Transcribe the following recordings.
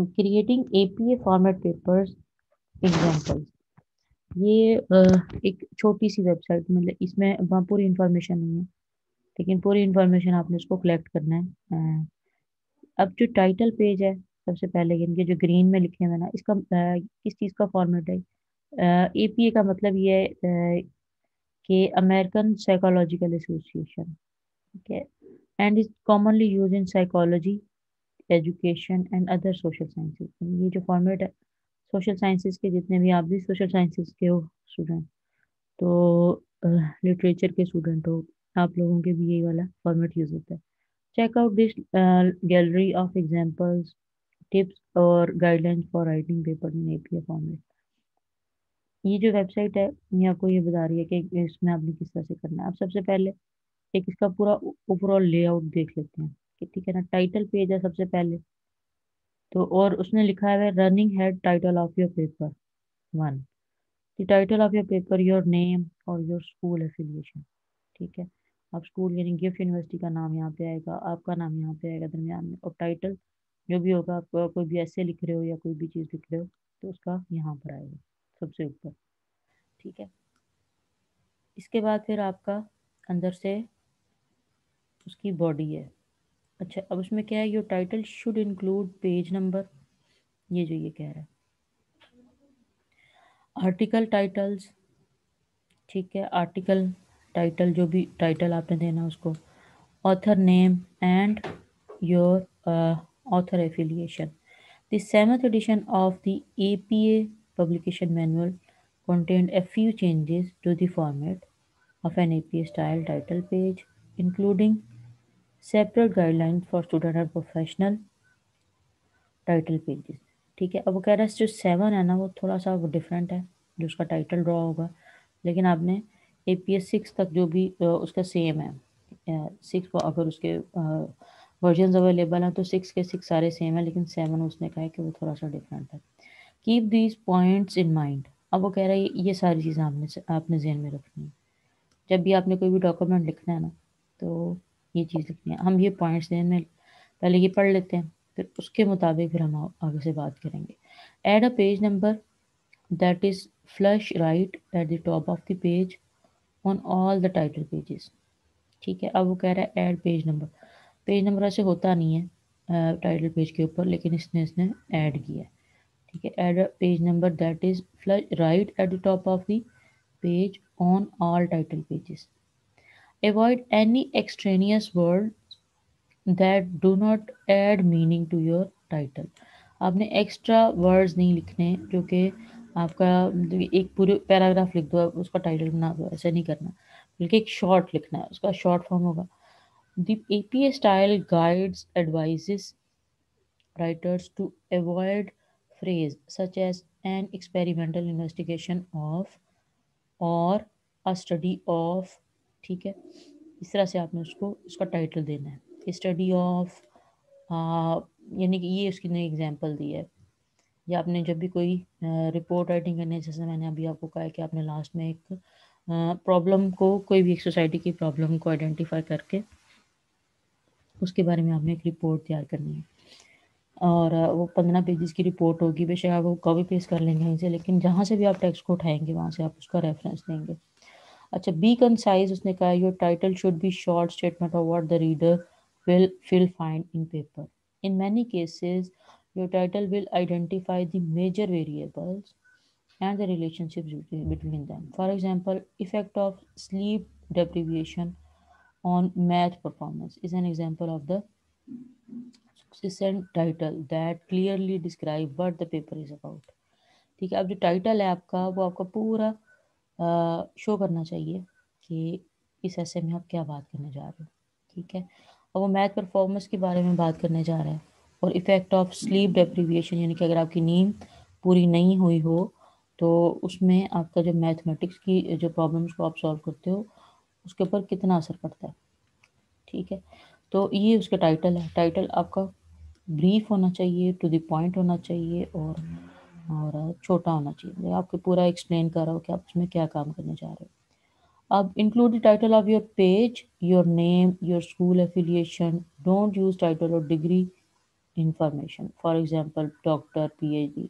Creating APA format papers examples. ये एक छोटी सी वेबसाइट, मतलब इसमें वहाँ पूरी इंफॉर्मेशन नहीं है, लेकिन पूरी इंफॉर्मेशन आपने उसको कलेक्ट करना है। अब जो टाइटल पेज है, सबसे पहले इनके जो ग्रीन में लिखे हुए हैं ना, इसका किस चीज़ का फॉर्मेट है? एपीए का मतलब ये है कि अमेरिकन साइकोलॉजिकल एसोसिएशन, ठीक है, and is commonly use in psychology, education and other social sciences. ये जो फॉर्मेट है, सोशल साइंसेज के जितने भी, आप भी सोशल साइंसेज के हो स्टूडेंट, तो लिटरेचर के स्टूडेंट हो, आप लोगों के भी यही वाला फॉर्मेट यूज होता है। Check out this gallery of examples, tips और guidelines for writing paper in APA format. ये जो वेबसाइट है, ये आपको ये बता रही है कि इसमें आपने किस तरह से करना है। आप सबसे पहले एक इसका पूरा ओवरऑल लेआउट देख लेते हैं कि ठीक है ना। टाइटल पेज है सबसे पहले, तो और उसने लिखा है running head title of your paper one, the title of your paper, your name और योर स्कूल एफिलिएशन। ठीक है, आप स्कूल यानी गिफ्ट यूनिवर्सिटी का नाम यहाँ पे आएगा, आपका नाम यहाँ पे आएगा दरमियान में, और टाइटल जो भी होगा, आप कोई भी ऐसे लिख रहे हो या कोई भी चीज़ लिख रहे हो, तो उसका यहाँ पर आएगा सबसे ऊपर। ठीक है, इसके बाद फिर आपका अंदर से उसकी बॉडी है। अच्छा, अब उसमें क्या है? Your title should include page number, ये जो ये कह रहा है। आर्टिकल टाइटल्स, ठीक है, आर्टिकल टाइटल, जो भी टाइटल आपने देना उसको, author name and your author affiliation. The seventh edition of the APA publication manual contained a few changes to the format of an APA style title page, including separate guidelines for student and professional title pages. ठीक है, अब वो कह रहा है जो 7 है ना, वो थोड़ा सा डिफरेंट है, जो उसका टाइटल ड्रॉ होगा, लेकिन आपने APS 6 तक जो भी उसका सेम है। 6 को अगर उसके वर्जन अवेलेबल हैं तो 6 के 6 सारे सेम है, लेकिन 7 उसने कहा है कि वो थोड़ा सा डिफरेंट है। Keep these points in mind. अब वो कह रहा है ये सारी चीज़ें आपने जहन में रखनी है जब भी आपने कोई भी डॉक्यूमेंट लिखना है ना, तो ये चीज़ लिखनी है। हम ये पॉइंट्स जहन में पहले ये पढ़ लेते हैं, फिर उसके मुताबिक फिर हम आगे से बात करेंगे। Add a page number that is flush right at the top of the page on all the title pages. ठीक है, अब वो कह रहा है add page number. Page number ऐसे होता नहीं है टाइटल पेज के ऊपर, लेकिन इसने ऐड किया है। ठीक है, add a page number that is flush right at the top of the page on all title pages. Avoid any extraneous word that do not add meaning to your title। आपने extra words नहीं लिखने जो कि आपका एक पूरे paragraph लिख दो उसका टाइटल बना दो, ऐसा नहीं करना, बल्कि एक शॉर्ट लिखना है, उसका शॉर्ट फॉर्म होगा। The APA style guides advises writers to avoid phrase such as an experimental investigation of और a study of। ठीक है, इस तरह से आपने उसको उसका टाइटल देना है। स्टडी ऑफ, यानी कि ये उसकी नई एग्जांपल दी है। या आपने जब भी कोई रिपोर्ट राइटिंग करनी है, जैसे मैंने अभी आपको कहा है कि आपने लास्ट में एक प्रॉब्लम को, कोई भी एक सोसाइटी की प्रॉब्लम को आइडेंटिफाई करके उसके बारे में आपने एक रिपोर्ट तैयार करनी है, और वो 15 पेजेस की रिपोर्ट होगी। बेशक आप वो कॉपी पेस्ट कर लेंगे कहीं से, लेकिन जहाँ से भी आप टेक्स्ट को उठाएंगे वहाँ से आप उसका रेफरेंस देंगे। अच्छा, बी कंसाइज, उसने कहा your title should be short statement of what the reader will find in paper. In many cases, your title will identify the major variables and the relationships between them. For example, effect of sleep deprivation on math performance is an example of the succinct title that clearly describe what the paper is about। ठीक है, अब जो title है आपका, वो आपका पूरा show करना चाहिए कि इस ऐसे में आप क्या बात करने जा रहे हो। ठीक है, और वो मैथ परफॉर्मेंस के बारे में बात करने जा रहा है, और इफ़ेक्ट ऑफ स्लीप डेप्रीविएशन, यानी कि अगर आपकी नींद पूरी नहीं हुई हो तो उसमें आपका जो मैथमेटिक्स की जो प्रॉब्लम्स को आप सॉल्व करते हो उसके ऊपर कितना असर पड़ता है। ठीक है, तो ये उसका टाइटल है। टाइटल आपका ब्रीफ होना चाहिए, टू द पॉइंट होना चाहिए, और छोटा होना चाहिए, आपको पूरा एक्सप्लेन कर रहा हो कि आप उसमें क्या काम करने जा रहे हो। अब include the title of your page, your name, your school affiliation. Don't use title और degree information. For example, doctor, PhD,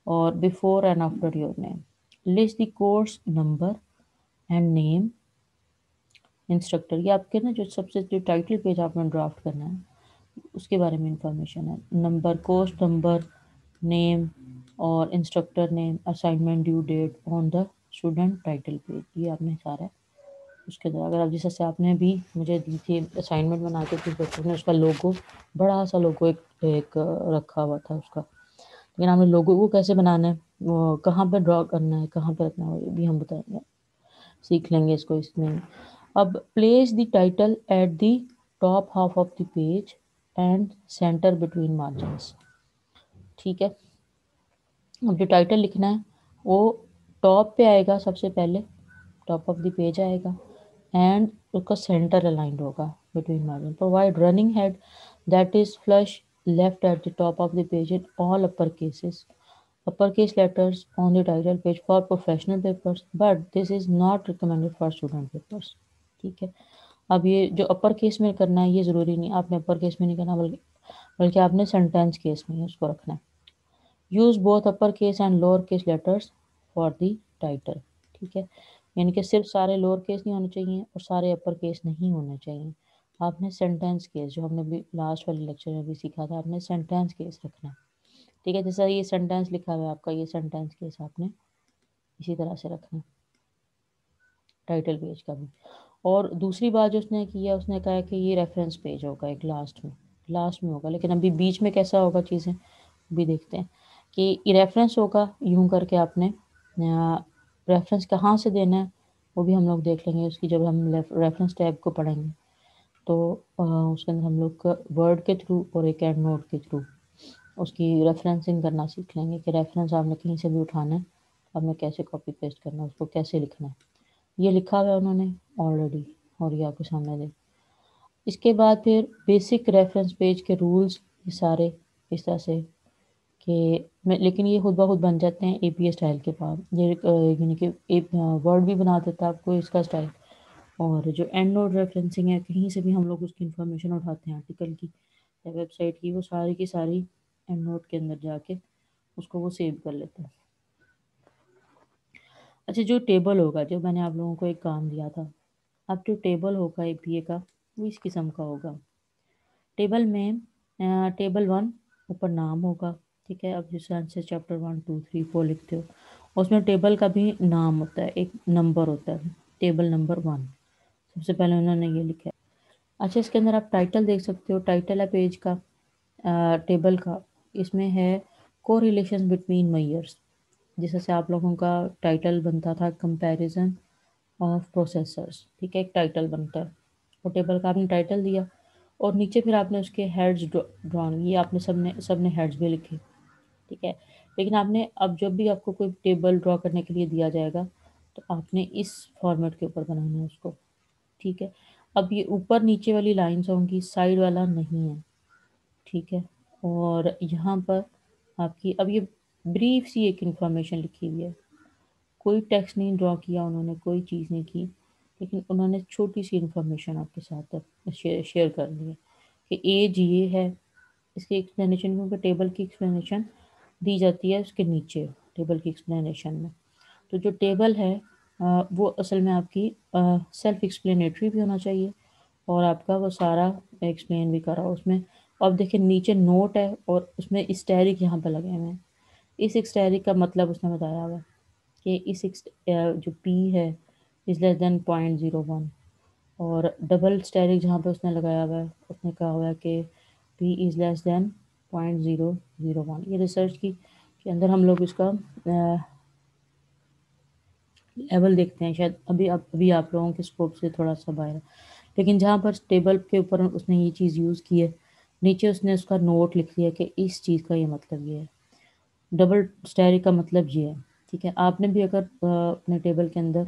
or before and after your name. List the course number and name, instructor. ये आपके ना जो सबसे जो title page आपने draft करना है उसके बारे में इंफॉर्मेशन है। नंबर, कोर्स नंबर, नेम और instructor name, assignment due date on the student title page, ये आपने सारा उसके अंदर। अगर आप जैसे आपने भी मुझे दी थी असाइनमेंट बना के कुछ बच्चों ने उसका लोगो, बड़ा सा लोगो एक रखा हुआ था उसका, लेकिन हमने लोगो को कैसे बनाना है, वो कहाँ पे ड्रॉ करना है, कहाँ पे रखना है, ये भी हम बताएंगे, सीख लेंगे इसको इसमें। अब place the title at the top half of the page and centre between margins. ठीक है, अब जो टाइटल लिखना है वो टॉप पे आएगा, सबसे पहले टॉप ऑफ द पेज आएगा एंड उसका सेंटर अलाइंड होगा between margin. Provide running head that is flush left at the top of the page in all upper cases, uppercase letters on the title page for professional papers, but this is not recommended for student papers। ठीक है, अब ये जो upper case में करना है ये ज़रूरी नहीं, आपने अपर केस में नहीं करना, बल्कि आपने सेंटेंस केस में उसको रखना है। Use both upper case and lower case letters for the title. ठीक है, यानी कि सिर्फ सारे लोअर केस नहीं होने चाहिए और सारे अपर केस नहीं होने चाहिए। आपने सेंटेंस केस, जो हमने भी लास्ट वाले लेक्चर में भी सीखा था, आपने सेंटेंस केस रखना है। ठीक है, जैसा ये सेंटेंस लिखा हुआ है आपका, ये सेंटेंस केस आपने इसी तरह से रखना है टाइटल पेज का भी। और दूसरी बात जो उसने की है, उसने कहा है कि ये रेफरेंस पेज होगा एक लास्ट में होगा, लेकिन अभी बीच में कैसा होगा चीज़ें भी देखते हैं कि रेफरेंस होगा यूं करके। आपने रेफरेंस कहाँ से देना है वो भी हम लोग देख लेंगे उसकी, जब हम रेफरेंस टैब को पढ़ेंगे तो उसके अंदर हम लोग वर्ड के थ्रू और एक एंड नोट के थ्रू उसकी रेफरेंसिंग करना सीख लेंगे कि रेफरेंस आपने कहीं से भी उठाना है, आपने कैसे कॉपी पेस्ट करना है, उसको कैसे लिखना है। ये लिखा हुआ है उन्होंने ऑलरेडी और ये आपके सामने दे। इसके बाद फिर बेसिक रेफरेंस पेज के रूल्स, ये सारे इस तरह से कि लेकिन ये खुद ब खुद बन जाते हैं एपीए स्टाइल के बाद। ये यानी कि एक वर्ड भी बना देता है आपको इसका स्टाइल। और जो एंड नोट रेफरेंसिंग है, कहीं से भी हम लोग उसकी इन्फॉर्मेशन उठाते हैं आर्टिकल की या वेबसाइट की, वो सारी की सारी एंड नोट के अंदर जाके उसको वो सेव कर लेते हैं। अच्छा, जो टेबल होगा, जो मैंने आप लोगों को एक काम दिया था, अब जो टेबल होगा एपीए का वो इस किस्म का होगा। टेबल में टेबल 1 ऊपर नाम होगा। ठीक है, अब जैसे आंसर चैप्टर 1 2 3 4 लिखते हो, उसमें टेबल का भी नाम होता है, एक नंबर होता है, टेबल नंबर 1 सबसे पहले उन्होंने ये लिखा है। अच्छा, इसके अंदर आप टाइटल देख सकते हो, टाइटल है पेज का, टेबल का, इसमें है को रिलेशन बिटवीन मेजर्स। जैसे से आप लोगों का टाइटल बनता था कंपैरिजन ऑफ प्रोसेसर्स। ठीक है, एक टाइटल बनता है और टेबल का आपने टाइटल दिया और नीचे फिर आपने उसके हेड्स ड्रॉन, ये आपने सबने हेड्स भी लिखे। ठीक है, लेकिन आपने अब जब भी आपको कोई टेबल ड्रॉ करने के लिए दिया जाएगा तो आपने इस फॉर्मेट के ऊपर बनाना है उसको। ठीक है, अब ये ऊपर नीचे वाली लाइन्स होंगी, साइड वाला नहीं है। ठीक है, और यहाँ पर आपकी अब ये ब्रीफ सी एक इंफॉर्मेशन लिखी हुई है, कोई टेक्स्ट नहीं ड्रॉ किया उन्होंने, कोई चीज़ नहीं की, लेकिन उन्होंने छोटी सी इंफॉर्मेशन आपके साथ शेयर कर दी है कि एज ये है। इसकी एक्सप्लेनेशन, क्योंकि टेबल की एक्सप्लेनेशन दी जाती है उसके नीचे टेबल की एक्सप्लेनेशन में। तो जो टेबल है वो असल में आपकी सेल्फ एक्सप्लेनेटरी भी होना चाहिए और आपका वो सारा एक्सप्लेन भी करा उसमें। अब देखिए नीचे नोट है और उसमें स्टैरिक यहाँ पे लगे हुए हैं। इस स्टैरिक का मतलब उसने बताया हुआ है कि जो पी है इज़ लेस देन 0.01, और डबल स्टैरिक जहाँ पे उसने लगाया हुआ है उसने कहा हुआ है कि पी इज़ लेस देन 0.001। ये रिसर्च की के अंदर हम लोग इसका लेवल देखते हैं, शायद अभी आप लोगों के स्कोप से थोड़ा सा बाहर है, लेकिन जहाँ पर टेबल के ऊपर उसने ये चीज़ यूज़ की है, नीचे उसने उसका नोट लिख दिया कि इस चीज़ का ये मतलब ये है, डबल स्टैरिक का मतलब ये है। ठीक है, आपने भी अगर अपने टेबल के अंदर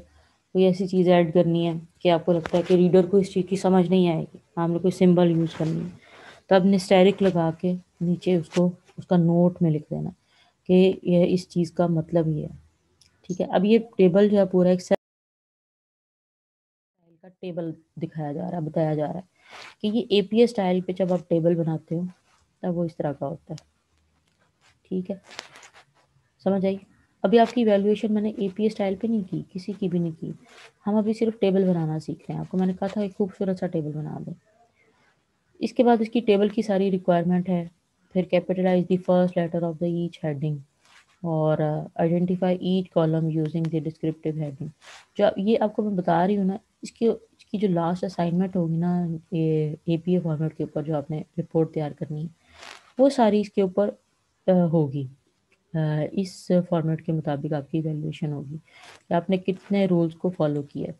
कोई ऐसी चीज़ ऐड करनी है कि आपको लगता है कि रीडर को इस चीज़ की समझ नहीं आएगी, आपने कोई सिंबल यूज़ करनी है, तो आपने स्टैरिक लगा के नीचे उसको उसका नोट में लिख देना कि यह इस चीज़ का मतलब ये है। ठीक है, अब ये टेबल जो है पूरा एक स्टाइल का टेबल दिखाया जा रहा है, बताया जा रहा है कि ये एपीए स्टाइल पे जब आप टेबल बनाते हो होता है वो इस तरह का होता है। ठीक है, समझ आई? अभी आपकी वैल्यूएशन मैंने एपीए स्टाइल पे नहीं की, किसी की भी नहीं की। हम अभी सिर्फ टेबल बनाना सीख रहे हैं। आपको मैंने कहा था एक खूबसूरत सा टेबल बना दो। इसके बाद इसकी टेबल की सारी रिक्वायरमेंट है। फिर capitalise the first letter of the each heading और identify each column using the descriptive heading. जो ये आपको मैं बता रही हूँ ना, इसकी जो लास्ट असाइनमेंट होगी ना, ये एपीए फॉर्मेट के ऊपर जो आपने रिपोर्ट तैयार करनी है, वो सारी इसके ऊपर होगी। इस फॉर्मेट के मुताबिक आपकी वैल्यूएशन होगी कि आपने कितने रूल्स को फॉलो किया है।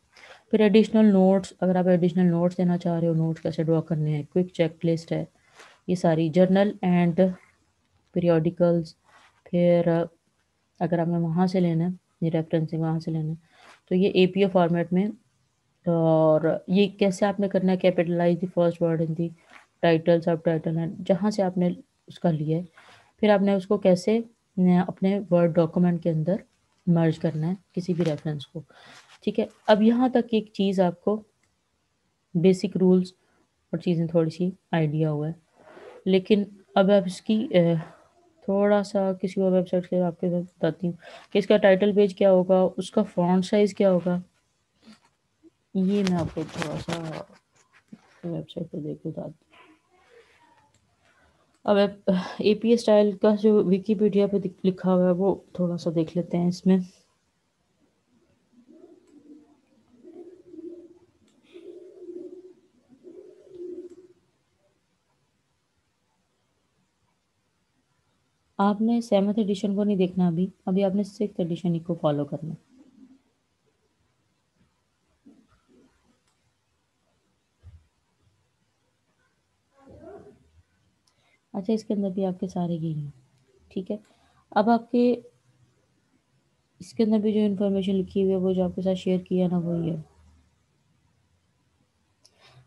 फिर एडिशनल नोट्स, अगर आप एडिशनल नोट्स देना चाह रहे हो, नोट्स कैसे ड्रॉ करने हैं, क्विक चेक लिस्ट है, ये सारी जर्नल एंड पीरियोडिकल्स। फिर अगर आपने वहाँ से लेना है, ये रेफरेंसिंग वहाँ से लेना है, तो ये एपीए फॉर्मेट में। और ये कैसे आपने करना है, capitalise the first word in the title, subtitle and जहाँ से आपने उसका लिया है, फिर आपने उसको कैसे अपने वर्ड डॉक्यूमेंट के अंदर मर्ज करना है किसी भी रेफरेंस को। ठीक है, अब यहाँ तक एक चीज़ आपको बेसिक रूल्स और चीज़ें थोड़ी सी आइडिया हुआ है। लेकिन अब आप इसकी थोड़ा सा किसी और वेबसाइट से आपके बताती हूँ कि इसका टाइटल पेज क्या होगा, उसका फॉन्ट साइज़ क्या होगा। ये मैं आपको थोड़ा सा वेबसाइट पर देख बता दूँ। अब एपीए स्टाइल का जो विकीपीडिया पे लिखा हुआ है वो थोड़ा सा देख लेते हैं इसमें। आपने 7th एडिशन को नहीं देखना, अभी अभी आपने 6th एडिशन को फॉलो करना है। अच्छा, इसके अंदर भी आपके सारे यही हैं। ठीक है, अब आपके इसके अंदर भी जो इन्फॉर्मेशन लिखी हुई है वो जो आपके साथ शेयर किया ना वही है।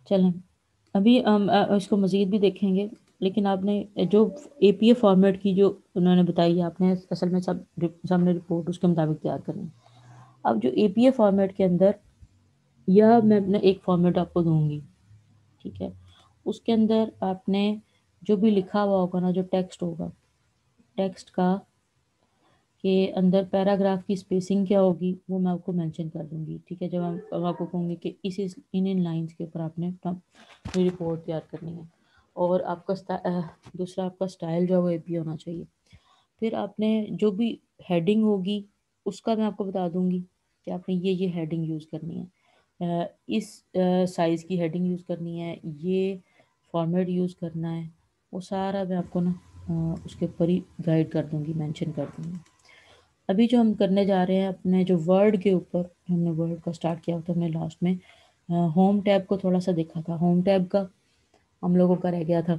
चलें, अभी हम इसको मज़ीद भी देखेंगे, लेकिन आपने जो एपीए फॉर्मेट की जो उन्होंने बताई है, आपने असल में सबने रिपोर्ट उसके मुताबिक तैयार करनी है। अब जो एपीए फॉर्मेट के अंदर, यह मैं अपना एक फॉर्मेट आपको दूंगी। ठीक है, उसके अंदर आपने जो भी लिखा हुआ होगा ना, जो टेक्स्ट होगा, टेक्स्ट का के अंदर पैराग्राफ की स्पेसिंग क्या होगी वो मैं आपको मेंशन कर दूंगी। ठीक है, जब हम आपको कहूँगी कि इन लाइंस के ऊपर आपने अपनी रिपोर्ट तैयार करनी है। और आपका दूसरा आपका स्टाइल जो है वो एपी होना चाहिए। फिर आपने जो भी हेडिंग होगी उसका मैं आपको बता दूंगी कि आपने ये हेडिंग यूज़ करनी है, इस साइज़ की हेडिंग यूज़ करनी है, ये फॉर्मेट यूज़ करना है। वो सारा मैं आपको ना उसके ऊपर ही गाइड कर दूंगी, मेंशन कर दूंगी। अभी जो हम करने जा रहे हैं अपने जो वर्ड के ऊपर, हमने वर्ड का स्टार्ट किया था, हमने लास्ट में होम टैब को थोड़ा सा देखा था। होम टैब का हम लोगों का रह गया था,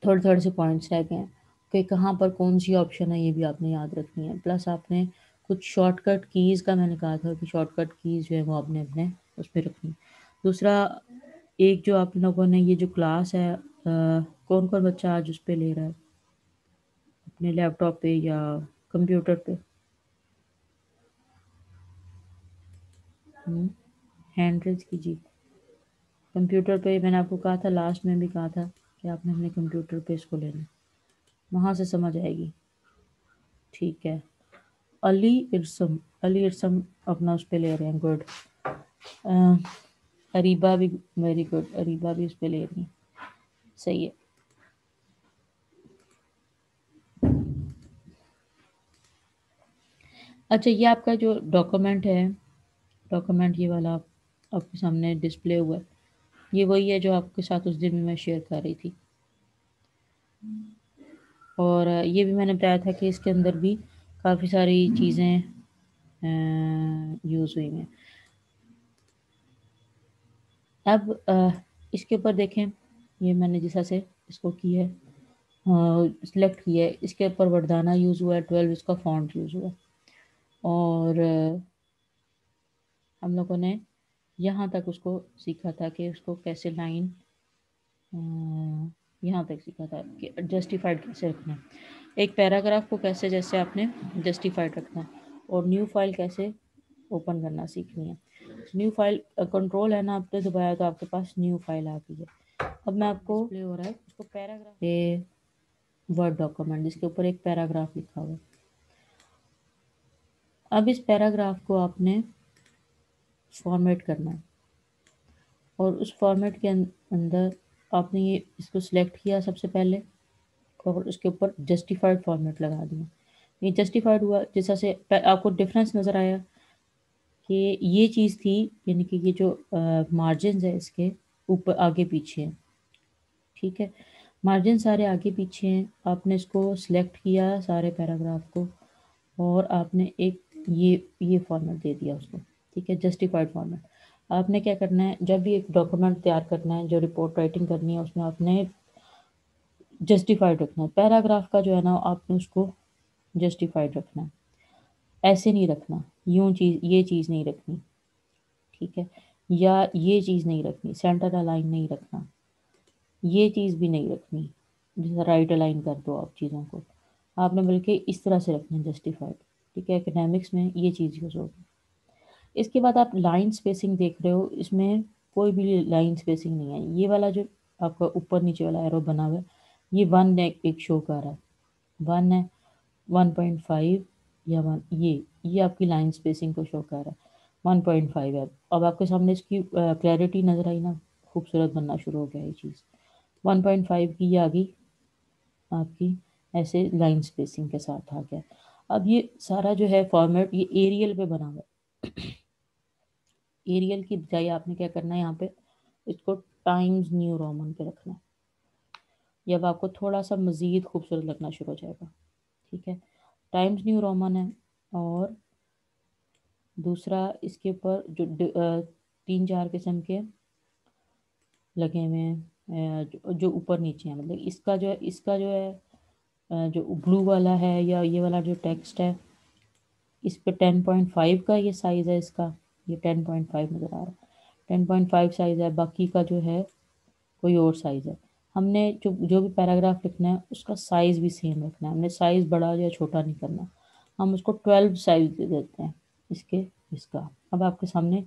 थोड़े थोड़े से पॉइंट्स रह गए हैं कि कहाँ पर कौन सी ऑप्शन है, ये भी आपने याद रखनी है। प्लस आपने कुछ शॉर्टकट कीज़ का मैंने कहा था कि शॉर्टकट कीज़ जो है वो आपने अपने उस पर रखनी। दूसरा, एक जो आप लोगों ने ये जो क्लास है, कौन कौन बच्चा आज उस पर ले रहा है अपने लैपटॉप पे या कंप्यूटर पे? हैंड रेज कीजिए। कंप्यूटर पे मैंने आपको कहा था, लास्ट में भी कहा था कि आपने अपने कंप्यूटर पे इसको लेना, वहाँ से समझ आएगी। ठीक है, अली इरसम अपना उस पे ले रहे हैं, गुड। अरीबा भी वेरी गुड, अरीबा भी उस पे ले रही है, सही है। अच्छा, ये आपका जो डॉक्यूमेंट है, डॉक्यूमेंट ये वाला आपके सामने डिस्प्ले हुआ है, ये वही है जो आपके साथ उस दिन भी मैं शेयर कर रही थी। और ये भी मैंने बताया था कि इसके अंदर भी काफ़ी सारी चीज़ें यूज़ हुई हैं। अब इसके ऊपर देखें, ये मैंने जिस तरह से इसको किया है, सिलेक्ट किया है, इसके ऊपर वर्डाना यूज़ हुआ है, 12 इसका फॉन्ट यूज़ हुआ है। और हम लोगों ने यहाँ तक उसको सीखा था कि उसको कैसे लाइन, यहाँ तक सीखा था कि जस्टिफाइड कैसे रखना है, एक पैराग्राफ को कैसे जैसे आपने जस्टिफाइड रखना है, और न्यू फाइल कैसे ओपन करना सीखनी है। न्यू फाइल कंट्रोल है ना, आपने दबाया तो आपके पास न्यू फाइल आ गई है। अब मैं आपको डिस्प्ले हो रहा है इसको पैराग्राफ, ये वर्ड डॉक्यूमेंट जिसके ऊपर एक पैराग्राफ लिखा हुआ है। अब इस पैराग्राफ को आपने फॉर्मेट करना है और उस फॉर्मेट के अंदर आपने ये इसको सिलेक्ट किया सबसे पहले और उसके ऊपर जस्टिफाइड फॉर्मेट लगा दिया। ये जस्टिफाइड हुआ, जैसा से आपको डिफरेंस नज़र आया कि ये चीज़ थी, यानी कि ये जो मार्जिन है इसके ऊपर आगे पीछे हैं, ठीक है। मार्जिन सारे आगे पीछे हैं, आपने इसको सिलेक्ट किया सारे पैराग्राफ को और आपने एक ये फॉर्मेट दे दिया उसको, ठीक है, जस्टिफाइड फॉर्मेट। आपने क्या करना है, जब भी एक डॉक्यूमेंट तैयार करना है, जो रिपोर्ट राइटिंग करनी है, उसमें आपने जस्टिफाइड रखना है। पैराग्राफ का जो है ना, आपने उसको जस्टिफाइड रखना है, ऐसे नहीं रखना, ये चीज़ नहीं रखनी, ठीक है, या ये चीज़ नहीं रखनी, सेंटर अलाइन नहीं रखना, ये चीज़ भी नहीं रखनी, जैसे राइट अलाइन कर दो आप चीज़ों को, आपने बल्कि इस तरह से रखना जस्टिफाइड, ठीक है। एकेडमिक्स में ये चीज़ यूज़ होगी। इसके बाद आप लाइन स्पेसिंग देख रहे हो, इसमें कोई भी लाइन स्पेसिंग नहीं है। ये वाला जो आपका ऊपर नीचे वाला एरो बना हुआ है, ये 1 एक शो कर रहा है, 1 है, 1.5 या 1, ये आपकी लाइन स्पेसिंग को शो कर रहा है, 1.5 है। अब आपके सामने इसकी क्लैरिटी नज़र आई ना, खूबसूरत बनना शुरू हो गया ये चीज़। 1.5 की ये आ गई आपकी, ऐसे लाइन स्पेसिंग के साथ आ गया। अब ये सारा जो है फॉर्मेट ये एरियल पे बना हुआ है। एरियल की बजाय आपने क्या करना है, यहाँ पे इसको टाइम्स न्यू रोमन पे रखना है। जब आपको थोड़ा सा मज़ीद खूबसूरत लगना शुरू हो जाएगा, ठीक है। टाइम्स न्यू रोमन है और दूसरा इसके ऊपर जो 3-4 किस्म के लगे हुए हैं, जो ऊपर नीचे हैं, मतलब इसका जो है जो ब्लू वाला है या ये वाला जो टेक्स्ट है, इस पे 10.5 का ये साइज़ है इसका, ये 10.5 नज़र आ रहा है, 10.5 साइज़ है। बाकी का जो है कोई और साइज़ है। हमने जो भी पैराग्राफ लिखना है उसका साइज़ भी सेम रखना है, हमने साइज़ बड़ा या छोटा नहीं करना। हम उसको 12 साइज़ दे देते हैं इसका। अब आपके सामने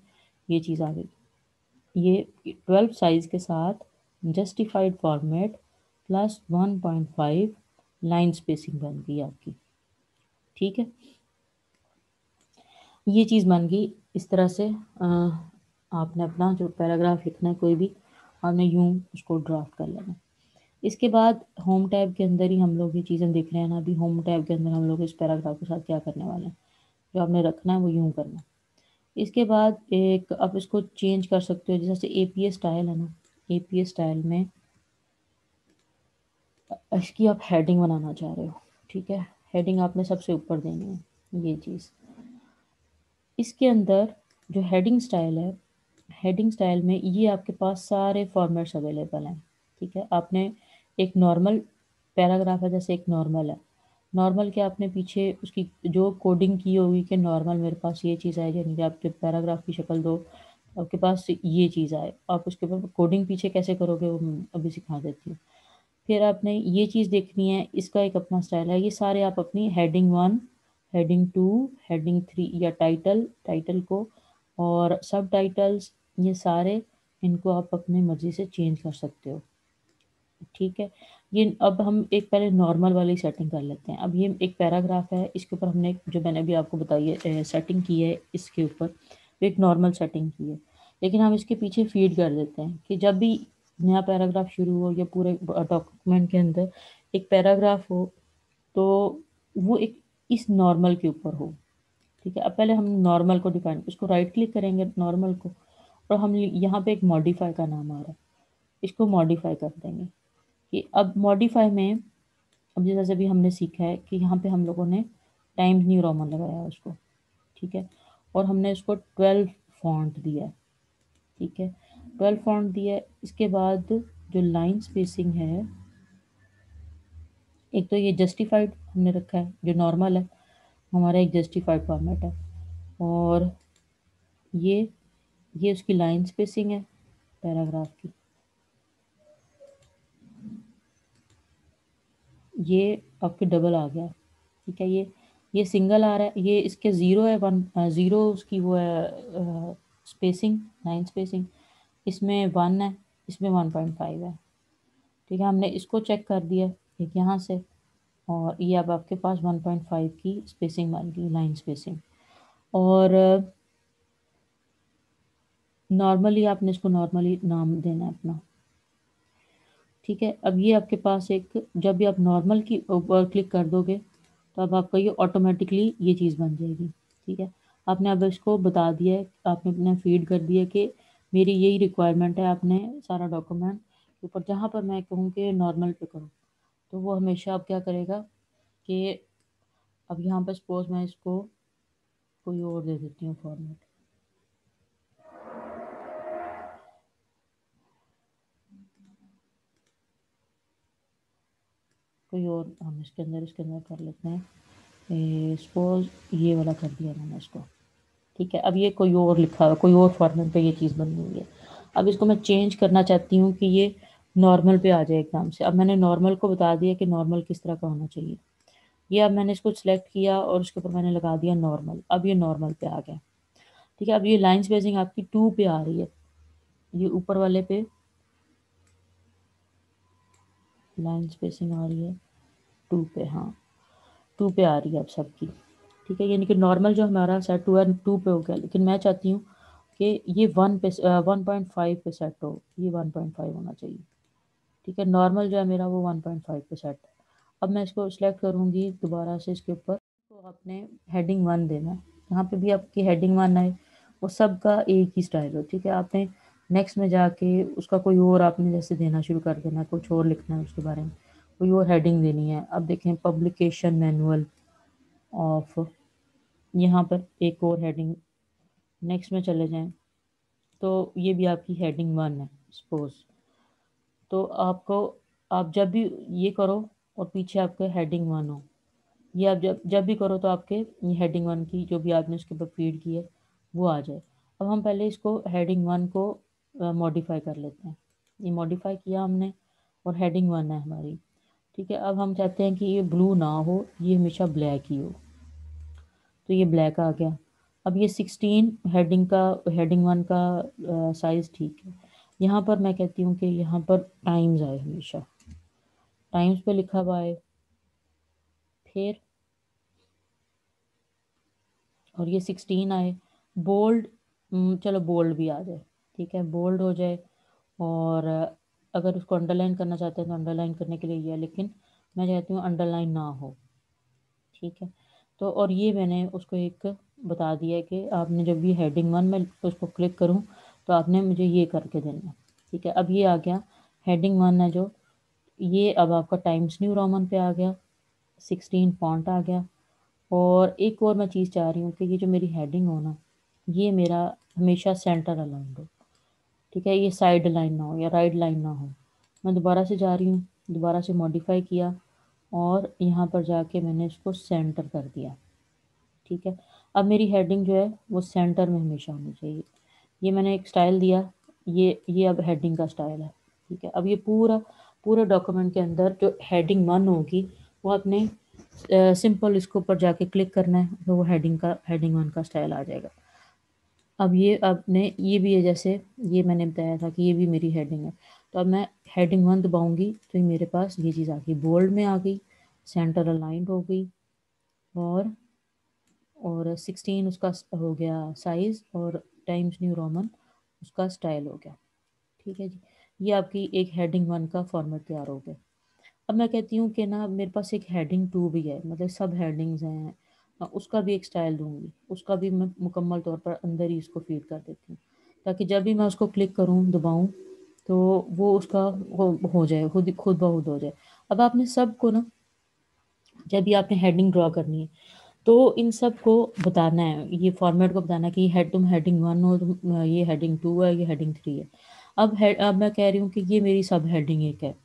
ये चीज़ आ गई, ये 12 साइज़ के साथ justified format plus 1.5 line spacing बन गई आपकी, ठीक है। ये चीज़ बन गई। इस तरह से आपने अपना जो पैराग्राफ लिखना है कोई भी, आपने यूँ उसको ड्राफ्ट कर लेना। इसके बाद होम टैब के अंदर ही हम लोग ये चीज़ें देख रहे हैं ना, अभी होम टैब के अंदर हम लोग इस पैराग्राफ के साथ क्या करने वाले हैं, जो आपने रखना है वो यूँ करना है। इसके बाद एक आप इसको चेंज कर सकते हो, जैसे एपीए स्टाइल है ना, एपीए स्टाइल में इसकी आप हेडिंग बनाना चाह रहे हो, ठीक है। हेडिंग आपने सबसे ऊपर देनी है, ये चीज़। इसके अंदर जो हेडिंग स्टाइल है, हेडिंग स्टाइल में ये आपके पास सारे फॉर्मेट्स अवेलेबल हैं, ठीक है। आपने एक नॉर्मल पैराग्राफ है, जैसे एक नॉर्मल है, नॉर्मल के आपने पीछे उसकी जो कोडिंग की होगी कि नॉर्मल मेरे पास ये चीज़ आए, यानी कि आप जब पैराग्राफ की शक्ल दो आपके पास ये चीज़ आए, आप उसके ऊपर कोडिंग पीछे कैसे करोगे वो मैं अभी सिखा देती हूँ। फिर आपने ये चीज़ देखनी है, इसका एक अपना स्टाइल है। ये सारे आप अपनी हेडिंग 1, हेडिंग 2, हेडिंग 3 या टाइटल को और सब टाइटल्स, ये सारे इनको आप अपनी मर्ज़ी से चेंज कर सकते हो, ठीक है। ये अब हम एक पहले नॉर्मल वाली सेटिंग कर लेते हैं। अब ये एक पैराग्राफ है, इसके ऊपर हमने जो मैंने अभी आपको बताई है सेटिंग की है इसके ऊपर, तो एक नॉर्मल सेटिंग की है। लेकिन हम इसके पीछे फीड कर देते हैं कि जब भी नया पैराग्राफ शुरू हो या पूरे डॉक्यूमेंट के अंदर एक पैराग्राफ हो तो वो एक इस नॉर्मल के ऊपर हो, ठीक है। अब पहले हम नॉर्मल को डिफाइन, इसको राइट क्लिक करेंगे नॉर्मल को और हम यहाँ पे एक मॉडिफाई का नाम आ रहा है, इसको मॉडिफाई कर देंगे। कि अब मॉडिफाई में, अब जैसे भी हमने सीखा है कि यहाँ पे हम लोगों ने टाइम्स न्यू रोमन लगाया है उसको, ठीक है, और हमने उसको 12 फॉन्ट दिया है, ठीक है, 12 फॉन्ट दिया है। इसके बाद जो लाइन स्पेसिंग है, एक तो ये जस्टिफाइड हमने रखा है, जो नॉर्मल है हमारा एक जस्टिफाइड फॉर्मेट है, और ये उसकी लाइन स्पेसिंग है पैराग्राफ की। ये आपके डबल आ गया, ठीक है। ये सिंगल आ रहा है, ये इसके 0 है, 0 उसकी वो है स्पेसिंग, लाइन स्पेसिंग। इसमें 1 है, इसमें 1.5 है, ठीक है, हमने इसको चेक कर दिया एक यहाँ से, और ये अब आपके पास 1.5 की स्पेसिंग बन गई, लाइन स्पेसिंग। और नॉर्मली आपने इसको नॉर्मली नाम देना है अपना। ठीक है, अब ये आपके पास एक, जब भी आप नॉर्मल की ऊपर क्लिक कर दोगे तो अब आपका ये ऑटोमेटिकली ये चीज़ बन जाएगी। ठीक है, आपने अब इसको बता दिया है, आपने अपने फीड कर दिया कि मेरी यही रिक्वायरमेंट है, आपने सारा डॉक्यूमेंट के ऊपर जहाँ पर मैं कहूँ कि नॉर्मल पे करो, तो वो हमेशा अब क्या करेगा कि अब यहाँ पर सपोज मैं इसको कोई और दे देती हूँ फॉर्मेट, कोई और हम इसके अंदर कर लेते हैं, सपोज ये वाला कर दिया मैंने इसको। ठीक है, अब ये कोई और लिखा हुआ, कोई और फॉर्मेट पे ये चीज़ बनी हुई है। अब इसको मैं चेंज करना चाहती हूँ कि ये नॉर्मल पे आ जाए एकदम से। अब मैंने नॉर्मल को बता दिया कि नॉर्मल किस तरह का होना चाहिए। ये अब मैंने इसको सिलेक्ट किया और उसके ऊपर मैंने लगा दिया नॉर्मल। अब ये नॉर्मल पे आ गया। ठीक है, अब ये लाइन स्पेसिंग आपकी 2 पे आ रही है, ये ऊपर वाले पे लाइन स्पेसिंग आ रही है 2 पे, हाँ 2 पे आ रही है अब सबकी। ठीक है, यानी कि नॉर्मल जो हमारा सेट हुआ है 2 पे हो गया, लेकिन मैं चाहती हूँ कि ये 1.5 पे सेट हो, ये 1.5 होना चाहिए। ठीक है, नॉर्मल जो है मेरा वो 1.5 पे सेट है। अब मैं इसको सिलेक्ट करूँगी दोबारा से इसके ऊपर, तो आपने हेडिंग 1 देना है। यहाँ पे भी आपकी हेडिंग 1 है, वो सब का एक ही स्टाइल हो। ठीक है, आपने नेक्स्ट में जाके उसका कोई और आपने जैसे देना शुरू कर देना है, कुछ और लिखना है उसके बारे में, कोई और हेडिंग देनी है। अब देखें पब्लिकेशन मैनुअल ऑफ, यहाँ पर एक और हेडिंग, नेक्स्ट में चले जाएं तो ये भी आपकी हेडिंग 1 है सपोज। तो आपको, आप जब भी ये करो और पीछे आपके हेडिंग 1 हो, ये आप जब जब भी करो तो आपके ये हेडिंग 1 की जो भी आपने उसके ऊपर फीड की है वो आ जाए। अब हम पहले इसको हेडिंग 1 को मॉडिफाई कर लेते हैं। ये मॉडिफाई किया हमने और हेडिंग 1 है हमारी। ठीक है, अब हम चाहते हैं कि ये ब्लू ना हो, ये हमेशा ब्लैक ही हो, तो ये ब्लैक आ गया। अब ये 16 हेडिंग 1 का साइज़ ठीक है। यहाँ पर मैं कहती हूँ कि यहाँ पर टाइम्स आए, हमेशा टाइम्स पे लिखा हुआ है। फिर और ये 16 आए, बोल्ड, चलो बोल्ड भी आ जाए। ठीक है, बोल्ड हो जाए। और अगर उसको अंडरलाइन करना चाहते हैं तो अंडरलाइन करने के लिए ये है, लेकिन मैं चाहती हूँ अंडरलाइन ना हो। ठीक है, तो और ये मैंने उसको एक बता दिया है कि आपने जब भी हेडिंग 1 में उसको क्लिक करूँ तो आपने मुझे ये करके देना है। ठीक है, अब ये आ गया हेडिंग 1 है जो, ये अब आपका टाइम्स न्यू रोमन पे आ गया, 16 फॉन्ट आ गया। और एक और मैं चीज़ चाह रही हूँ कि ये जो मेरी हेडिंग हो ना, ये मेरा हमेशा सेंटर अलाइंड हो। ठीक है, ये साइड लाइन ना हो या राइट लाइन ना हो। मैं दोबारा से जा रही हूँ, दोबारा से मॉडिफाई किया और यहाँ पर जाके मैंने इसको सेंटर कर दिया। ठीक है, अब मेरी हेडिंग जो है वो सेंटर में हमेशा होनी चाहिए। ये मैंने एक स्टाइल दिया, ये अब हेडिंग का स्टाइल है। ठीक है, अब ये पूरा पूरे डॉक्यूमेंट के अंदर जो हेडिंग 1 होगी वो आपने सिंपल इसके ऊपर जाके क्लिक करना है, तो वो हेडिंग 1 का स्टाइल आ जाएगा। अब ये आपने ये भी है, जैसे ये मैंने बताया था कि ये भी मेरी हेडिंग है, तो अब मैं हेडिंग 1 दबाऊंगी तो ये मेरे पास ये चीज़ आ गई, बोल्ड में आ गई, सेंटर अलाइंड हो गई, और 16 उसका हो गया साइज़, और टाइम्स न्यू रोमन उसका स्टाइल हो गया। ठीक है जी, ये आपकी एक हेडिंग 1 का फॉर्मेट तैयार हो गया। अब मैं कहती हूँ कि ना मेरे पास एक हेडिंग 2 भी है, मतलब सब हेडिंग्स हैं, उसका भी एक स्टाइल दूंगी, उसका भी मैं मुकम्मल तौर पर अंदर ही इसको फीड कर देती हूँ, ताकि जब भी मैं उसको क्लिक करूँ दबाऊँ तो वो उसका हो जाए, खुद ब खुद हो जाए। अब आपने सबको ना, जब भी आपने हेडिंग ड्रॉ करनी है तो इन सब को बताना है, ये फॉर्मेट को बताना है कि तुम हेडिंग 1 हो, तुम ये हेडिंग 2 है, ये हेडिंग 3 है। अब मैं कह रही हूँ कि ये मेरी सब हेडिंग 1 है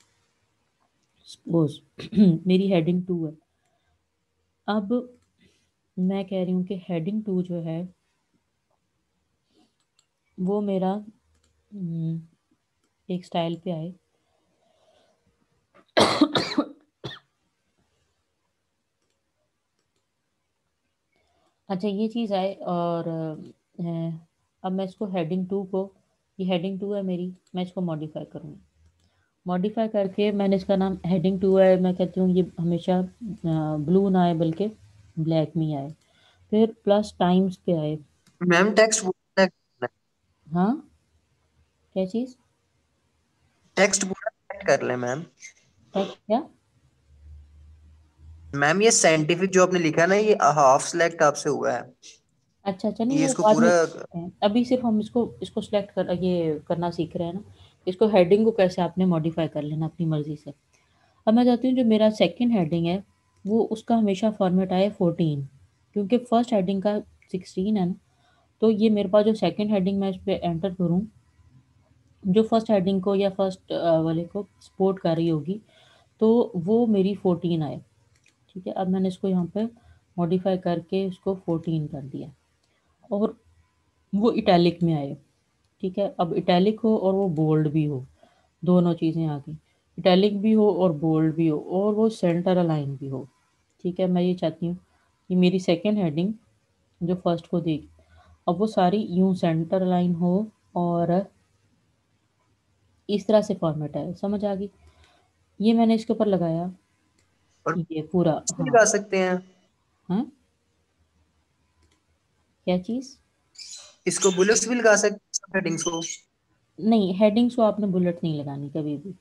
सपोज मेरी हेडिंग 2 है। अब मैं कह रही हूँ कि हेडिंग 2 जो है वो मेरा एक स्टाइल पे आए। अच्छा, ये चीज़ आए, और अब मैं इसको हेडिंग 2 को, ये हेडिंग 2 है मेरी, मैं इसको मॉडिफाई करूँगी। मॉडिफाई करके मैंने इसका नाम हेडिंग 2 है, मैं कहती हूँ ये हमेशा ब्लू ना आए बल्कि ब्लैक में आए। फिर प्लस टाइम्स पे आए। मैम हाँ, क्या चीज़? टेक्स्ट पूरा select कर ले मैम। टेक्स्ट क्या? मैम ये साइंटिफिक जो आपने लिखा है ना, ये हाफ सिलेक्ट आपसे हुआ है। अच्छा अच्छा, नहीं ये वो इसको बाद में पूरा। कर सकते हैं, अभी सिर्फ हम इसको इसको सिलेक्ट कर ये करना सीख रहे हैं ना। इसको हेडिंग को कैसे आपने मॉडिफाई कर लेना अपनी मर्जी से। अब मैं चाहती हूँ जो मेरा सेकंड हेडिंग है वो उसका हमेशा फॉर्मेट आए 14, क्योंकि फर्स्ट हेडिंग का 16 है ना। तो ये मेरे पास जो सेकंड हेडिंग मैं इस पे एंटर करूँ, जो फर्स्ट हेडिंग को या फर्स्ट वाले को सपोर्ट कर रही होगी, तो वो मेरी 14 आए। ठीक है, अब मैंने इसको यहाँ पे मॉडिफाई करके इसको 14 कर दिया, और वो इटैलिक में आए। ठीक है, अब इटैलिक हो और वो बोल्ड भी हो, दोनों चीज़ें आ गई। इटैलिक भी हो और बोल्ड भी हो और वो सेंटर अलाइन भी हो। ठीक है, मैं ये चाहती हूँ कि मेरी सेकंड हेडिंग जो फर्स्ट को देगी, अब वो सारी यूं सेंटर अलाइन हो और इस तरह से फॉर्मेट है। समझ आ गई? ये मैंने इसके ऊपर लगाया, और ये पूरा। भी हाँ। लगा सकते हैं। हाँ, क्या चीज़? इसको बुलेट्स भी लगा सकते हैं हेडिंग्स को। नहीं, हेडिंग्स को आपने बुलेट नहीं लगानी कभी भी।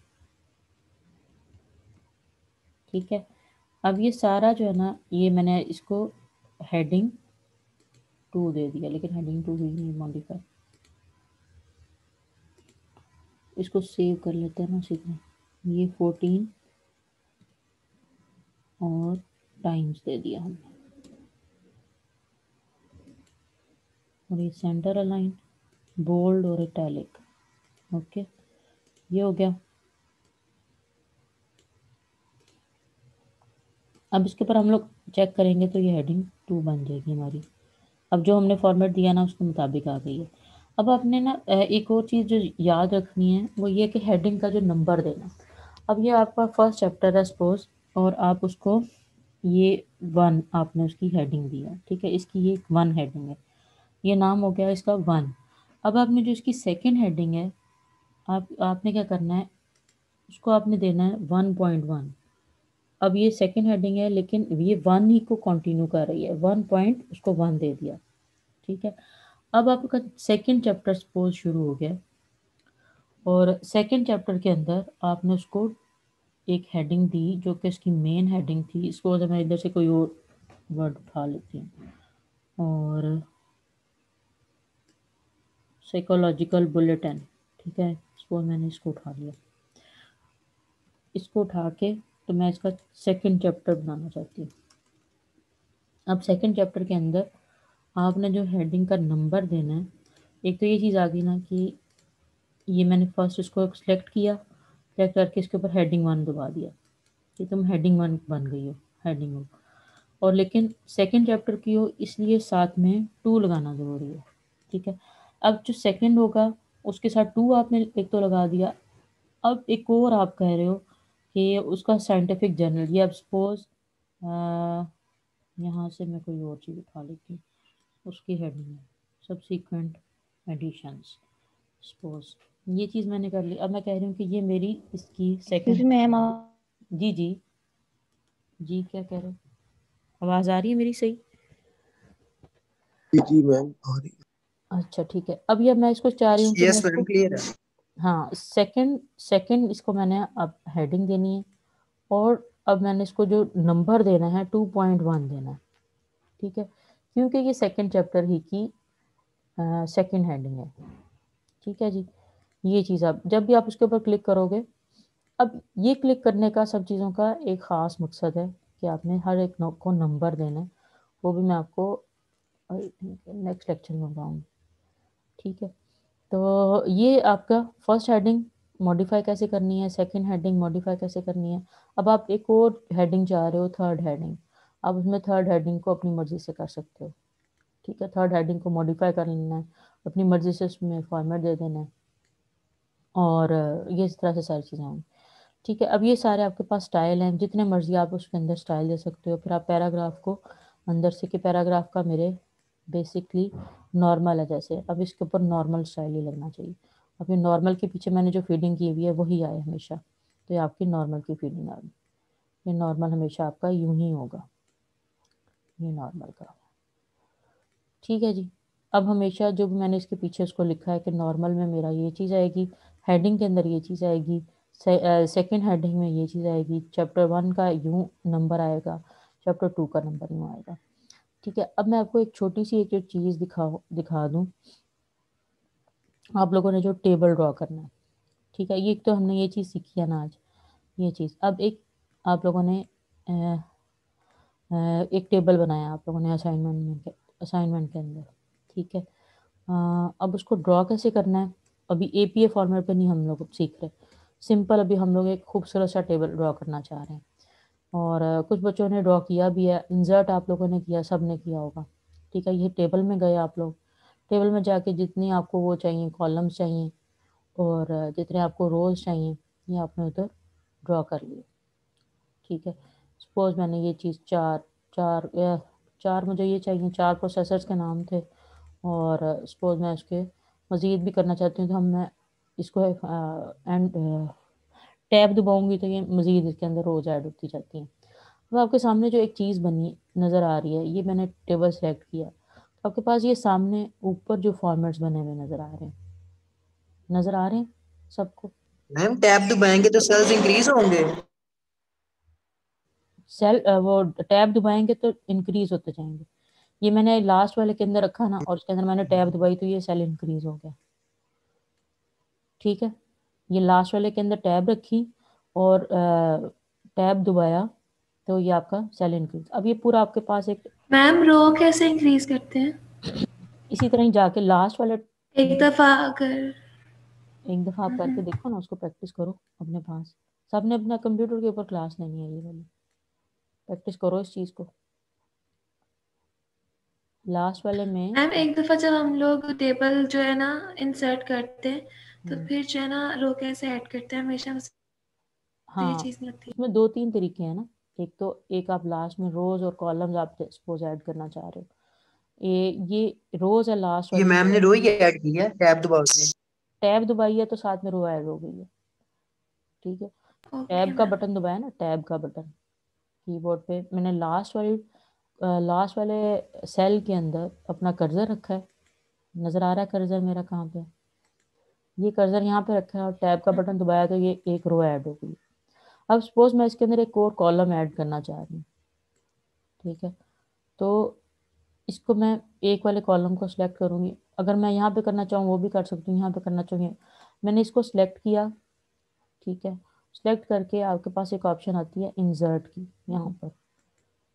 ठीक है, अब ये सारा जो है ना, ये मैंने इसको हेडिंग 2 दे दिया, लेकिन हेडिंग 2 हुई नहीं मॉडिफाई। इसको सेव कर लेते हैं ना सीधे। ये 14 और टाइम्स दे दिया हमने, और ये सेंटर अलाइन, बोल्ड और इटैलिक। ओके, ये हो गया। अब इसके ऊपर हम लोग चेक करेंगे तो ये हेडिंग 2 बन जाएगी हमारी। अब जो हमने फॉर्मेट दिया ना उसके मुताबिक आ गई है। अब आपने ना एक और चीज़ जो याद रखनी है वो ये कि हेडिंग का जो नंबर देना। अब ये आपका फर्स्ट चैप्टर है सपोज, और आप उसको ये 1 आपने उसकी हेडिंग दी है। ठीक है, इसकी ये 1 हेडिंग है, ये नाम हो गया इसका 1। अब आपने जो इसकी सेकंड हेडिंग है, आपने क्या करना है, उसको आपने देना है 1.1। अब ये सेकंड हेडिंग है लेकिन ये 1 ही को कंटिन्यू कर रही है, 1 पॉइंट उसको 1 दे दिया। ठीक है, अब आपका सेकंड चैप्टर सपोज शुरू हो गया, और सेकंड चैप्टर के अंदर आपने उसको एक हेडिंग दी जो कि इसकी मेन हेडिंग थी। इसको अगर मैं इधर से कोई और वर्ड उठा लेती हूँ, और साइकोलॉजिकल बुलेटिन। ठीक है, सपोज मैंने इसको उठा लिया, इसको उठा के तो मैं इसका सेकंड चैप्टर बनाना चाहती हूँ। अब सेकंड चैप्टर के अंदर आपने जो हेडिंग का नंबर देना है, एक तो ये चीज़ आ गई ना कि ये मैंने फर्स्ट इसको सिलेक्ट किया, सिलेक्ट करके इसके ऊपर हेडिंग 1 दबा दिया कि तुम हेडिंग 1 बन गई हो, हेडिंग हो। और लेकिन सेकंड चैप्टर की हो इसलिए साथ में 2 लगाना ज़रूरी है। ठीक है, अब जो सेकंड होगा उसके साथ 2 आपने एक तो लगा दिया। अब एक और आप कह रहे हो कि उसका साइंटिफिक जर्नल, ये अब सपोज यहाँ से मैं कोई और चीज़ उठा लेती हूँ, उसकी हेडिंग है सब्सीक्वेंट एडिशंस सपोज। ये चीज़ मैंने कर ली। अब मैं कह रही हूँ कि ये मेरी इसकी excuse second me ma'am. Heading है। जी जी। जी, क्या कह रहे हो? आवाज़ आ रही है मेरी सही? जी जी मैम आ रही अच्छा ठीक है, अब ये मैं इसको चाह रही हूँ कि मैं यस मैम इसको, क्लियर है। हाँ सेकंड सेकंड इसको मैंने अब हेडिंग देनी है, और अब मैंने इसको जो नंबर देना है 2.1 देना है। ठीक है, क्योंकि ये सेकंड चैप्टर ही की सेकंड हेडिंग है। ठीक है जी, ये चीज़ आप जब भी आप उसके ऊपर क्लिक करोगे, अब ये क्लिक करने का सब चीज़ों का एक ख़ास मकसद है कि आपने हर एक को नंबर देना है। वो भी मैं आपको नेक्स्ट लेक्चर में बताऊँगी। ठीक है, तो ये आपका फर्स्ट हेडिंग मॉडिफाई कैसे करनी है, सेकंड हेडिंग मॉडिफाई कैसे करनी है। अब आप एक और हेडिंग चाह रहे हो, थर्ड हेडिंग। आप उसमें थर्ड हेडिंग को अपनी मर्ज़ी से कर सकते हो। ठीक है, थर्ड हेडिंग को मॉडिफाई कर लेना है, अपनी मर्ज़ी से उसमें फॉर्मेट दे देना है, और ये इस तरह से सारी चीज़ें होंगी। ठीक है, अब ये सारे आपके पास स्टाइल हैं, जितने मर्ज़ी आप उसके अंदर स्टाइल दे सकते हो। फिर आप पैराग्राफ को अंदर से, कि पैराग्राफ का मेरे बेसिकली नॉर्मल है, जैसे अब इसके ऊपर नॉर्मल स्टाइल ही लगना चाहिए। अब ये नॉर्मल के पीछे मैंने जो फीडिंग की हुई है वही आए हमेशा। तो ये आपकी नॉर्मल की फीलिंग आ गई। ये नॉर्मल हमेशा आपका यूं ही होगा, ये नॉर्मल का। ठीक है जी। अब हमेशा जो भी मैंने इसके पीछे उसको लिखा है कि नॉर्मल में मेरा ये चीज़ आएगी, हेडिंग के अंदर ये चीज़ आएगी, सेकेंड हेडिंग में ये चीज़ आएगी, चैप्टर 1 का यूं नंबर आएगा, चैप्टर 2 का नंबर यूं आएगा। ठीक है। अब मैं आपको एक छोटी सी एक चीज़ दिखा दूँ। आप लोगों ने जो टेबल ड्रॉ करना है, ठीक है, ये तो हमने ये चीज़ सीखी है ना आज, ये चीज़। अब एक आप लोगों ने एक टेबल बनाया आप लोगों ने असाइनमेंट के अंदर। ठीक है। अब उसको ड्रॉ कैसे करना है, अभी एपीए फॉर्मेट पे नहीं हम लोग सीख रहे, सिंपल अभी हम लोग एक खूबसूरत सा टेबल ड्रॉ करना चाह रहे हैं। और कुछ बच्चों ने ड्रॉ किया भी है, इंसर्ट आप लोगों ने किया, सब ने किया होगा। ठीक है। ये टेबल में गए आप लोग, टेबल में जाके जितनी आपको वो चाहिए, कॉलम्स चाहिए और जितने आपको रोज चाहिए, ये आपने उधर ड्रॉ कर लिए। ठीक है। सपोज मैंने ये चीज़ चार मुझे ये चाहिए, 4 प्रोसेसर्स के नाम थे और सपोज मैं उसके मज़ीद भी करना चाहती हूँ, तो मैं इसको एंड टैब दबाऊंगी तो ये मज़ीद इसके अंदर रोज ऐड होती जाती हैं। अब आपके सामने जो एक चीज़ बनी नज़र आ रही है, ये मैंने टेबल सेलेक्ट किया, तो आपके पास ये सामने ऊपर जो फॉर्मेट्स बने हुए नज़र आ रहे हैं सबको। मैम टैब दबाएंगे तो सेल्स इंक्रीज होंगे? वो टैब दबाएंगे तो इंक्रीज होते जाएंगे। ये मैंने लास्ट वाले के अंदर रखा ना, और उसके अंदर मैंने टैब दबाई तो ये सेल इंक्रीज हो गया। ठीक है। ये लास्ट वाले के अंदर टैब रखी और टैब दबाया तो ये आपका सेल इंक्रीज। अब ये पूरा आपके पास एक मैम रो कैसे इंक्रीज करते हैं? इसी तरह ही जाके लास्ट वाले एक दफा अगर एक दफ़ा आप करके देखो ना, उसको प्रैक्टिस करो अपने पास। सबने अपना कंप्यूटर के ऊपर क्लास लेनी है, ये वाली प्रैक्टिस करो इस चीज़ को। लास्ट वाले में मैम एक दफा जब हम लोग टेबल जो है ना इंसर्ट करते हैं तो फिर जो है ना रो कैसे ऐड करते हैं, हमेशा मुझे ये हाँ, चीज नहीं लगती। उसमें 2-3 तरीके हैं ना। एक तो एक आप लास्ट में रोज और कॉलम्स आप सपोज ऐड करना चाह रहे हो, ये रोज है लास्ट ये वाली मैम ने रो ही ऐड की है टैब दबाव से। टैब दबाई है तो साथ में रो ऐड हो गई है। ठीक है। ओके टैब का मैम। बटन दबाया ना, टैब का बटन कीबोर्ड पे, मैंने लास्ट वाले सेल के अंदर अपना कर्सर रखा है, नज़र आ रहा है कर्सर मेरा कहाँ पे है? ये कर्सर यहाँ पे रखा है और टैब का बटन दबाया तो ये एक रो ऐड हो गई। अब सपोज मैं इसके अंदर एक और कॉलम ऐड करना चाह रही हूँ। ठीक है। तो इसको मैं एक वाले कॉलम को सिलेक्ट करूँगी, अगर मैं यहाँ पे करना चाहूँ वो भी कर सकती हूँ, यहाँ पे करना चाहिए। मैंने इसको सिलेक्ट किया। ठीक है। सिलेक्ट करके आपके पास एक ऑप्शन आती है इंसर्ट की, यहाँ पर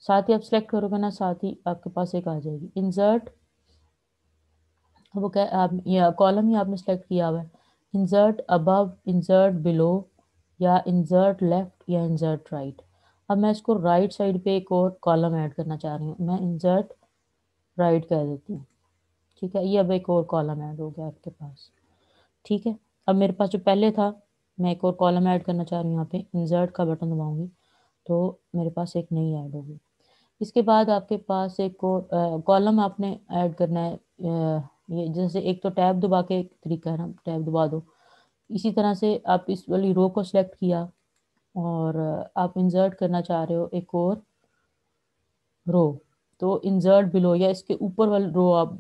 साथ ही आप सिलेक्ट करोगे ना, साथ ही आपके पास एक आ जाएगी इंसर्ट। वो क्या, आप ये कॉलम ही आपने सेलेक्ट किया हुआ है, इंसर्ट अबव, इंसर्ट बिलो, या इंसर्ट लेफ्ट, या इंसर्ट राइट। अब मैं इसको राइट साइड पे एक और कॉलम ऐड करना चाह रही हूँ, मैं इंसर्ट राइट कह देती हूँ। ठीक है। ये अब एक और कॉलम ऐड हो गया आपके पास। ठीक है। अब मेरे पास जो पहले था, मैं एक और कॉलम ऐड करना चाह रही हूँ, यहाँ पे इंसर्ट का बटन दबाऊंगी तो मेरे पास एक नई ऐड होगी। इसके बाद आपके पास एक और कॉलम आपने ऐड करना है। ये जैसे एक तो टैब दबा के एक तरीका है ना, टैब दबा दो। इसी तरह से आप इस वाली रो को सिलेक्ट किया और आप इंसर्ट करना चाह रहे हो एक और रो, तो इंसर्ट बिलो या इसके ऊपर वाली रो आप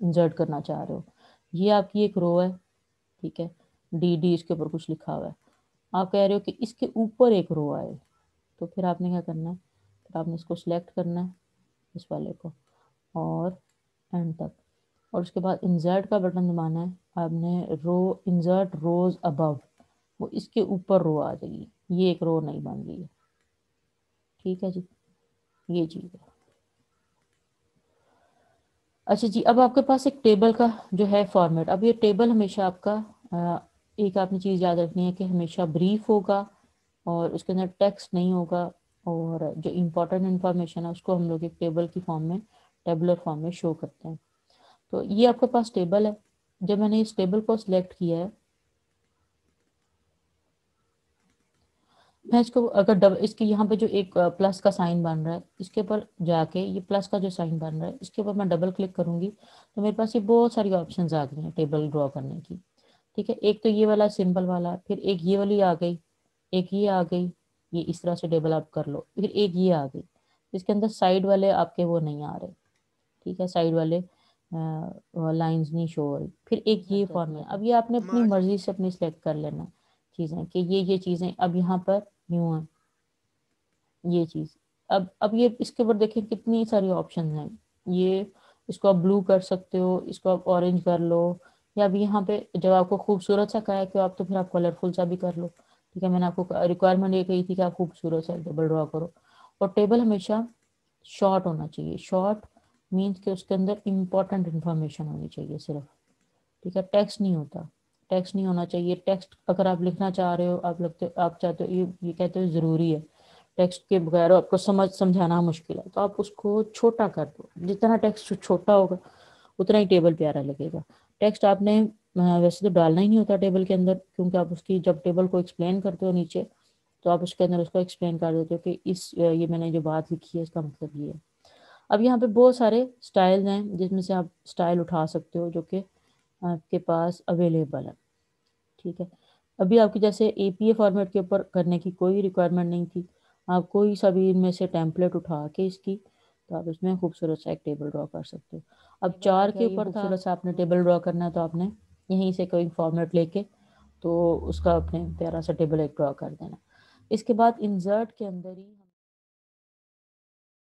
इंसर्ट करना चाह रहे हो। ये आपकी एक रो है। ठीक है। डी इसके ऊपर कुछ लिखा हुआ है, आप कह रहे हो कि इसके ऊपर एक रो आए, तो फिर आपने क्या करना है, फिर आपने इसको सिलेक्ट करना है इस वाले को और एंड तक, और उसके बाद इंसर्ट का बटन दबाना है आपने, रो इंसर्ट रोज अबव, वो इसके ऊपर रो आ जाएगी, ये एक रो नहीं बन गई है। ठीक है जी, ये चीज़ है। अच्छा जी, अब आपके पास एक टेबल का जो है फॉर्मेट, अब ये टेबल हमेशा आपका एक आपने चीज़ याद रखनी है कि हमेशा ब्रीफ होगा और उसके अंदर टेक्स्ट नहीं होगा, और जो इम्पोर्टेंट इन्फॉर्मेशन है उसको हम लोग एक टेबल की फॉर्म में, टेबलर फॉर्म में शो करते हैं। तो ये आपके पास टेबल है। जब मैंने इस टेबल को सिलेक्ट किया है, मैं इसको अगर इसके यहाँ पे जो एक प्लस का साइन बन रहा है, इसके ऊपर जाके ये प्लस का जो साइन बन रहा है इसके ऊपर मैं डबल क्लिक करूंगी तो मेरे पास ये बहुत सारी ऑप्शंस आ गई हैं टेबल ड्रॉ करने की। ठीक है। एक तो ये वाला सिंपल वाला, फिर एक ये वाली आ गई, एक ये आ गई, ये इस तरह से टेबल आप कर लो। फिर एक ये आ गई, इसके अंदर साइड वाले आपके वो नहीं आ रहे, ठीक है, साइड वाले लाइंस नहीं शो हो रही। फिर एक ये फॉर्मूला, अब ये आपने अपनी मर्जी से अपनी सेलेक्ट कर लेना चीज़ें कि ये चीज़ें अब यहाँ पर यूँ है ये चीज़। अब ये इसके ऊपर देखें कितनी सारी ऑप्शन हैं। ये इसको आप ब्लू कर सकते हो, इसको आप ऑरेंज कर लो, या अब यहाँ पे जब आपको खूबसूरत सा कहा है कि आप, तो फिर आप कलरफुल सा भी कर लो, ठीक है। मैंने आपको रिक्वायरमेंट ये कही थी कि आप खूबसूरत सा टेबल ड्रॉ करो। और टेबल हमेशा शॉर्ट होना चाहिए। शॉर्ट मीन्स कि उसके अंदर इंपॉर्टेंट इन्फॉर्मेशन होनी चाहिए सिर्फ, ठीक है। टेक्स्ट नहीं होता, टेक्स्ट नहीं होना चाहिए। टेक्स्ट अगर आप लिखना चाह रहे हो, आप चाहते हो, ये कहते हो ज़रूरी है, टेक्स्ट के बगैर आपको समझाना मुश्किल है, तो आप उसको छोटा कर दो। जितना टेक्स्ट छोटा होगा उतना ही टेबल प्यारा लगेगा। टेक्स्ट आपने वैसे तो डालना ही नहीं होता टेबल के अंदर, क्योंकि आप उसकी जब टेबल को एक्सप्लेन करते हो नीचे, तो आप उसके अंदर उसको एक्सप्लेन कर देते हो कि ये मैंने जो बात लिखी है इसका मतलब ये है। अब यहाँ पे बहुत सारे स्टाइल्स हैं जिसमें से आप स्टाइल उठा सकते हो जो कि आपके पास अवेलेबल है, ठीक है। अभी आपकी जैसे APA फॉर्मेट के ऊपर करने की कोई रिक्वायरमेंट नहीं थी, आप कोई सा भी इनमें से टेम्पलेट उठा के इसकी, तो आप इसमें खूबसूरत सा एक टेबल ड्रॉ कर सकते हो। अब 4 के ऊपर खूबसूरत सा आपने टेबल ड्रॉ करना है, तो आपने यहीं से कोई फॉर्मेट लेके तो उसका अपने प्यारा सा टेबल एक ड्रॉ कर देना। इसके बाद इंसर्ट के अंदर ही